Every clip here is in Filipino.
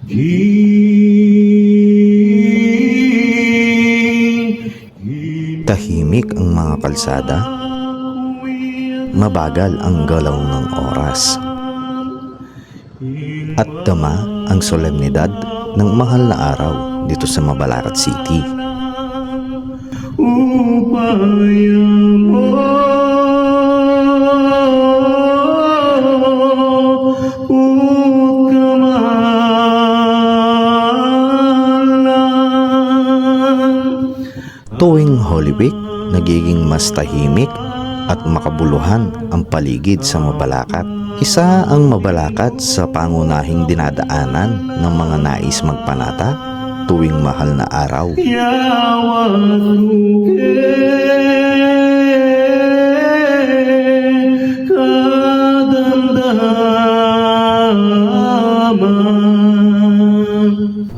Tahimik ang mga kalsada, mabagal ang galaw ng oras, at dama ang solemnidad ng mahal na araw dito sa Mabalacat City. Upaya mo, tuwing Holy Week, nagiging mas tahimik at makabuluhan ang paligid sa Mabalacat. Isa ang Mabalacat sa pangunahing dinadaanan ng mga nais magpanata tuwing mahal na araw.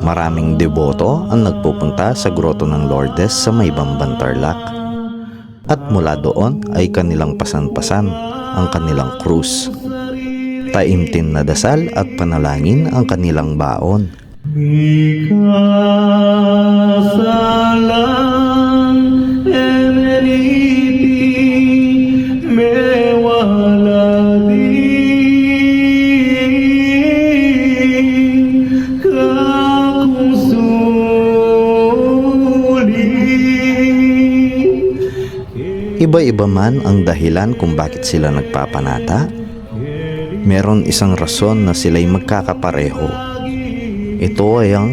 Maraming deboto ang nagpupunta sa Grotto ng Lourdes sa may Bamban, Tarlac. At mula doon ay kanilang pasan-pasan ang kanilang krus. Taimtim na dasal at panalangin ang kanilang baon. Iba-iba man ang dahilan kung bakit sila nagpapanata, meron isang rason na sila'y magkakapareho. Ito ay ang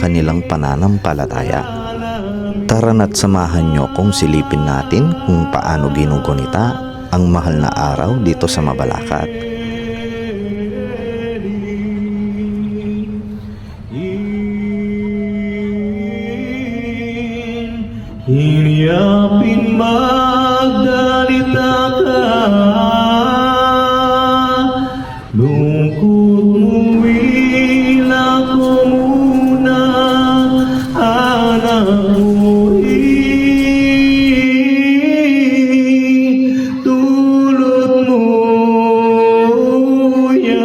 kanilang pananampalataya. Tara na't samahan nyo kung silipin natin kung paano ginugunita ang mahal na araw dito sa Mabalacat. Hiniyapin magdalita ka, lungkot mo wila ko muna, anak mo tulot mo yan.